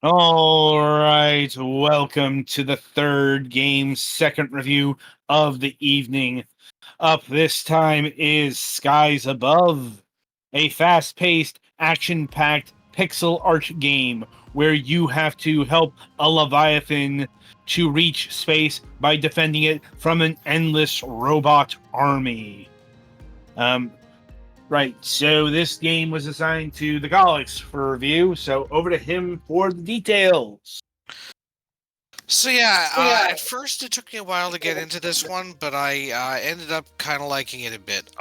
All right, welcome to the third game, second review of the evening. Up this time is Skies Above, a fast paced, action packed pixel art game where you have to help a Leviathan to reach space by defending it from an endless robot army. Um, right, so this game was assigned to the Galax for review, so over to him for the details. At first it took me a while to get into this one, but I ended up kind of liking it a bit.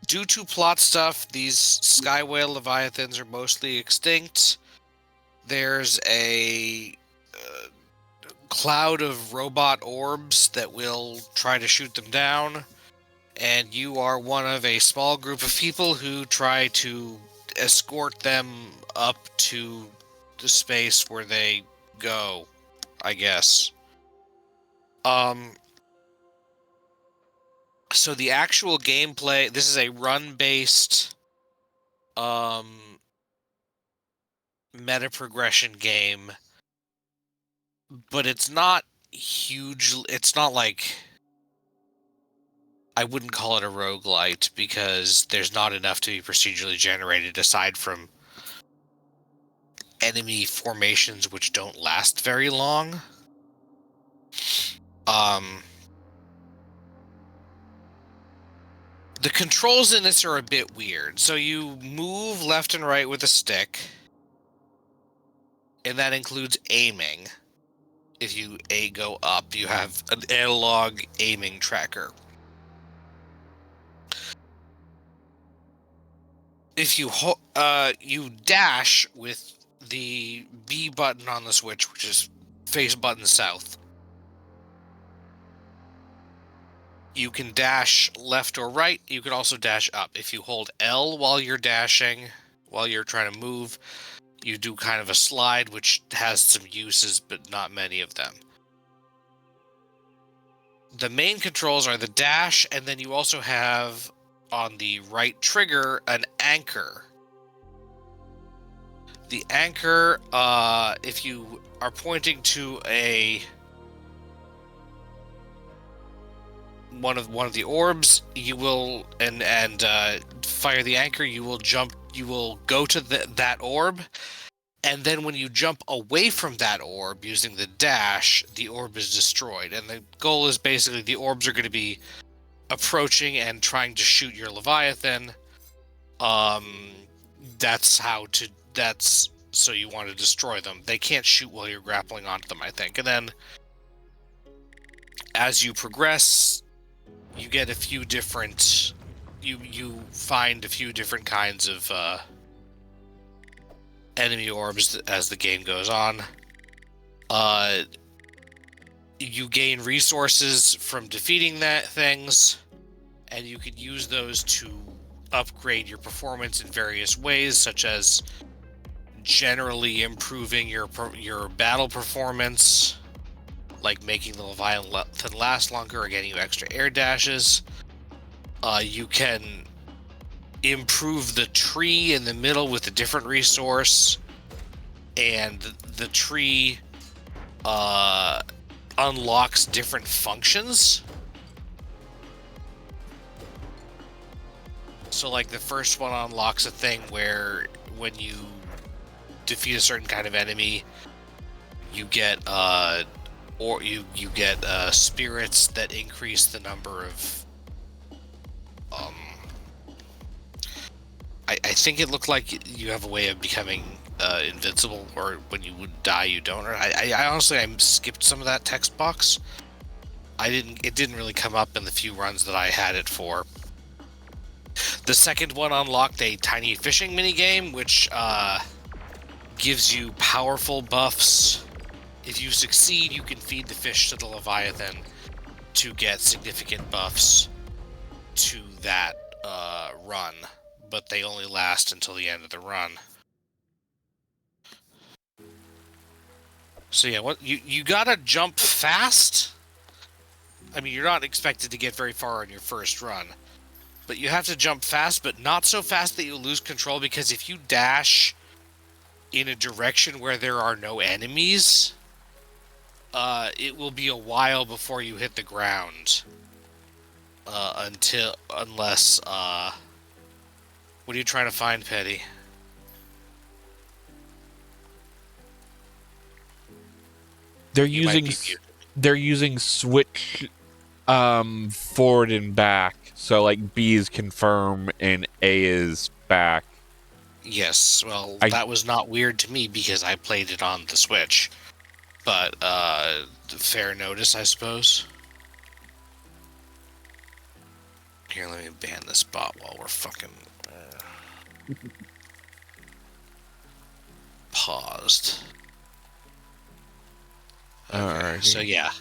Due to plot stuff, these sky whale leviathans are mostly extinct. There's a cloud of robot orbs that will try to shoot them down, and you are one of a small group of people who try to escort them up to the space where they go, I guess. So the actual gameplay, this is a run-based meta progression game, but it's not huge. It's not like, I wouldn't call it a roguelite because there's not enough to be procedurally generated aside from enemy formations which don't last very long. The controls in this are a bit weird. So you move left and right with a stick, and that includes aiming. If you go up, you have an analog aiming tracker. If you you dash with the B button on the Switch, which is face button south. You can dash left or right. You can also dash up. If you hold L while you're dashing, while you're trying to move, you do kind of a slide, which has some uses, but not many of them. The main controls are the dash, and then you also have, on the right trigger, an anchor. The anchor, if you are pointing to one of the orbs, you will and fire the anchor. You will jump. You will go to that orb, and then when you jump away from that orb using the dash, the orb is destroyed. And the goal is basically the orbs are going to be approaching and trying to shoot your Leviathan. That's so you want to destroy them. They can't shoot while you're grappling onto them, I think. And then as you progress, you get a few different. You find a few different kinds of enemy orbs as the game goes on. You gain resources from defeating things, and you can use those to upgrade your performance in various ways, such as generally improving your battle performance, like making the Leviathan last longer or getting you extra air dashes. You can improve the tree in the middle with a different resource, and the tree unlocks different functions. So like the first one unlocks a thing where when you defeat a certain kind of enemy, you get you get spirits that increase the number of I think it looked like you have a way of becoming invincible, or when you would die you don't. Or I honestly skipped some of that text box. It didn't really come up in the few runs that I had it for. The second one unlocked a tiny fishing minigame, which gives you powerful buffs. If you succeed, you can feed the fish to the Leviathan to get significant buffs to that run, but they only last until the end of the run. So yeah, you gotta jump fast. I mean, you're not expected to get very far on your first run, but you have to jump fast, but not so fast that you lose control, because if you dash in a direction where there are no enemies, it will be a while before you hit the ground. Unless, what are you trying to find, Petty? They're You might using be muted. they're using switch forward and back. So like B is confirm and A is back. Yes, well, I- that was not weird to me because I played it on the Switch. But, fair notice, I suppose. Here, let me ban this bot while we're fucking... paused. Okay, Alright. so yeah.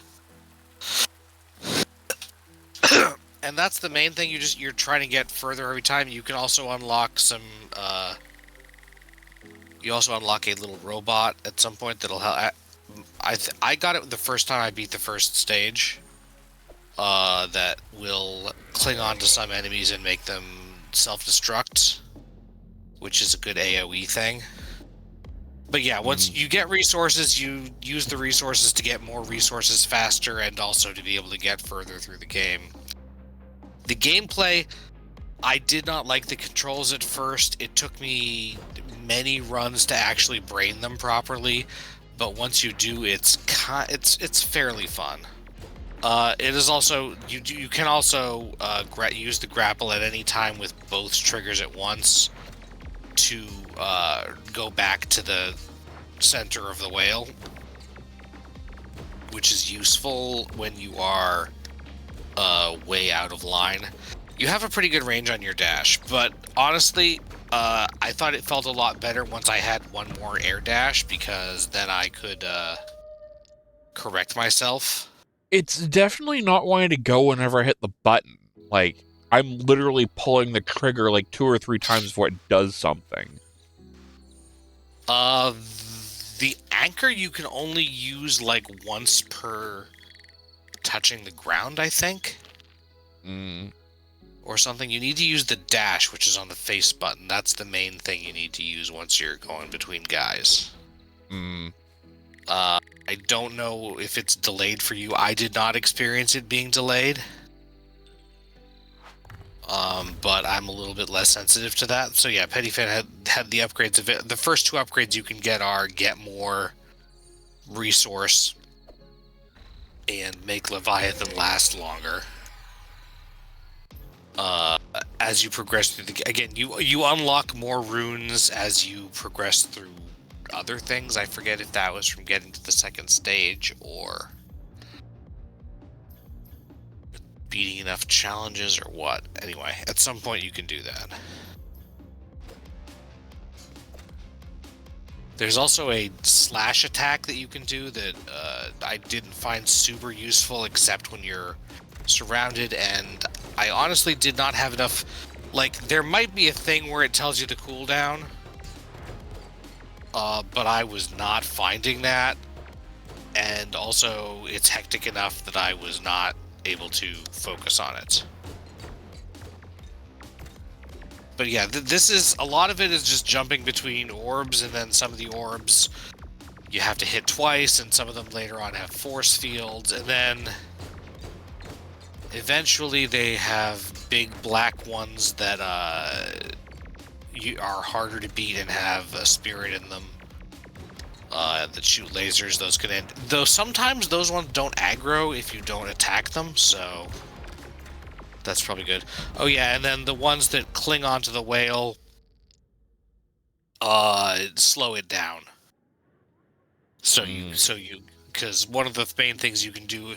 And that's the main thing, you're trying to get further every time. You can also unlock some, you also unlock a little robot at some point that'll help. I got it the first time I beat the first stage. That will cling on to some enemies and make them self-destruct, which is a good AoE thing. But yeah, once you get resources, you use the resources to get more resources faster and also to be able to get further through the game. The gameplay, I did not like the controls at first. It took me many runs to actually brain them properly, but once you do, it's fairly fun. It is also you can also use the grapple at any time with both triggers at once to go back to the center of the whale, which is useful when you are way out of line. You have a pretty good range on your dash, but honestly, I thought it felt a lot better once I had one more air dash, because then I could correct myself. It's definitely not wanting to go whenever I hit the button. Like, I'm literally pulling the trigger like 2 or 3 times before it does something. The anchor you can only use like once per touching the ground, I think. Or something. You need to use the dash, which is on the face button. That's the main thing you need to use once you're going between guys. I don't know if it's delayed for you. I did not experience it being delayed. But I'm a little bit less sensitive to that. So yeah, Petty Fan had the upgrades of it. The first 2 upgrades you can get are get more resource and make Leviathan last longer. As you progress through you unlock more runes as you progress through other things. I forget if that was from getting to the second stage or beating enough challenges or what. Anyway, at some point you can do that. There's also a slash attack that you can do that I didn't find super useful except when you're surrounded, and I honestly did not have enough. Like, there might be a thing where it tells you the cooldown, but I was not finding that, and also it's hectic enough that I was not able to focus on it. But yeah, this is a lot of it is just jumping between orbs, and then some of the orbs you have to hit twice, and some of them later on have force fields, and then eventually they have big black ones that you are harder to beat and have a spirit in them that shoot lasers. Those can end, though sometimes those ones don't aggro if you don't attack them, so that's probably good. Oh yeah, and then the ones that cling onto the whale slow it down. So you because one of the main things you can do,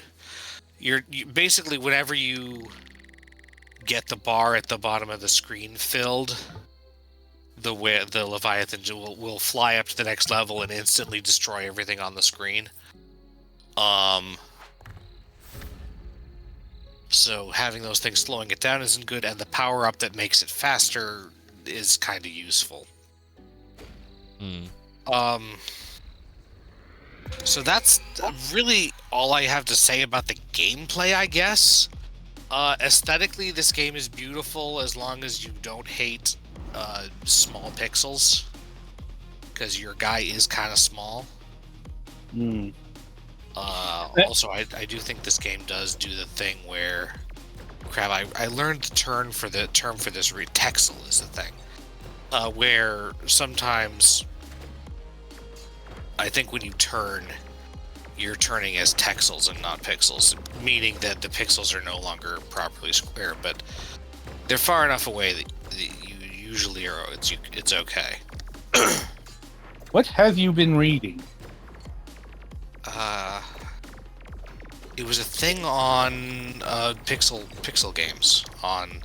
you basically, whenever you get the bar at the bottom of the screen filled, the Leviathan will fly up to the next level and instantly destroy everything on the screen. So having those things slowing it down isn't good, and the power up that makes it faster is kind of useful. So that's really all I have to say about the gameplay, I guess. Aesthetically, this game is beautiful as long as you don't hate small pixels. because your guy is kind of small. Hmm. Also, I do think this game does do the thing where, crap, I learned the term for this texel is the thing, where sometimes I think when you turn, you're turning as texels and not pixels, meaning that the pixels are no longer properly square, but they're far enough away that you usually are. It's okay. What have you been reading? It was a thing on pixel games on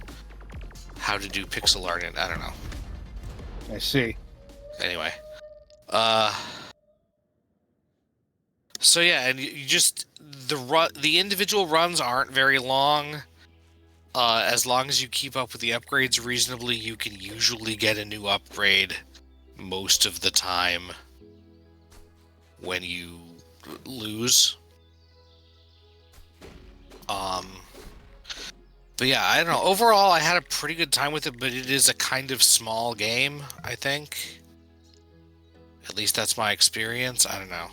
how to do pixel art, and I don't know. I see. Anyway, so yeah, and you just the individual runs aren't very long. As long as you keep up with the upgrades reasonably, you can usually get a new upgrade most of the time when you lose. But yeah, I don't know. Overall, I had a pretty good time with it, but it is a kind of small game, I think. At least that's my experience. I don't know.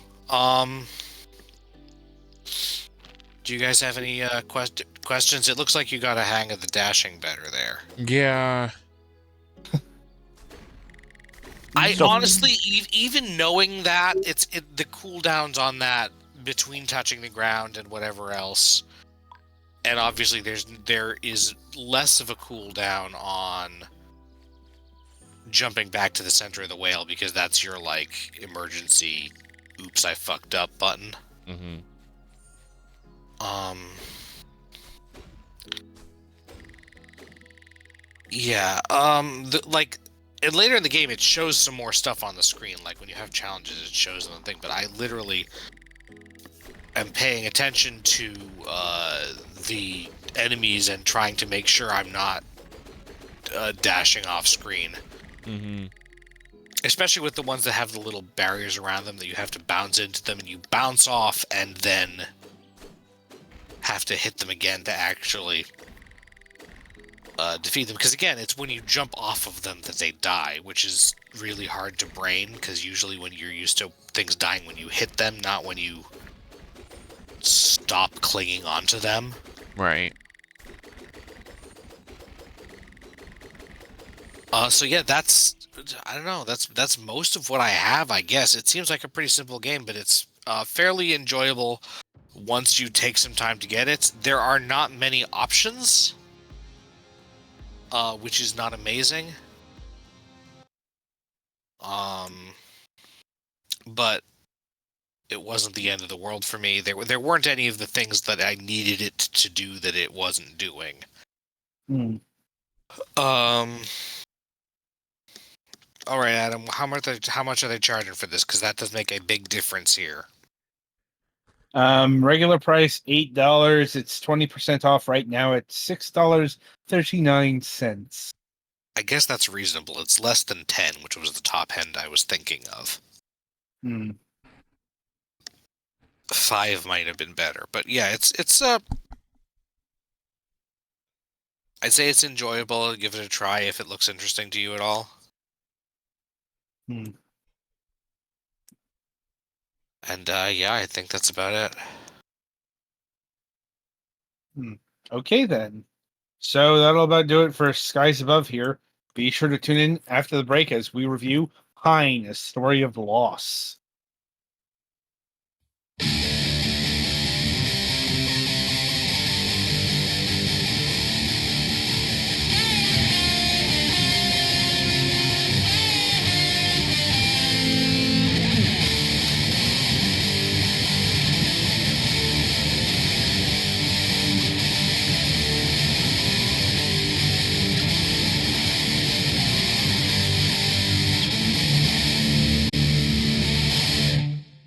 Do you guys have any questions? It looks like you got a hang of the dashing better there. Yeah. Honestly, even knowing that, the cooldowns on that between touching the ground and whatever else, and obviously there is less of a cooldown on jumping back to the center of the whale because that's your like emergency oops I fucked up button. Mm-hmm. Yeah, and later in the game it shows some more stuff on the screen, like when you have challenges it shows on the thing, but I literally am paying attention to the enemies and trying to make sure I'm not dashing off screen. Mm-hmm. Especially with the ones that have the little barriers around them that you have to bounce into them, and you bounce off and then have to hit them again to actually defeat them. Because again, it's when you jump off of them that they die, which is really hard to brain, because usually when you're used to things dying when you hit them, not when you stop clinging onto them. Right. So yeah, I don't know, that's most of what I have, I guess. It seems like a pretty simple game, but it's fairly enjoyable once you take some time to get it. There are not many options, which is not amazing. But it wasn't the end of the world for me. There weren't any of the things that I needed it to do that it wasn't doing. Hmm. All right, Adam. How much are they charging for this? Because that does make a big difference here. Regular price $8. It's 20% off right now at $6.39. I guess that's reasonable. It's less than 10, which was the top end I was thinking of. Hmm. 5 might have been better, but yeah, it's I'd say it's enjoyable. Give it a try if it looks interesting to you at all. Hmm. And yeah, I think that's about it. Okay then. So that'll about do it for Skies Above here. Be sure to tune in after the break as we review Pine, A Story of Loss.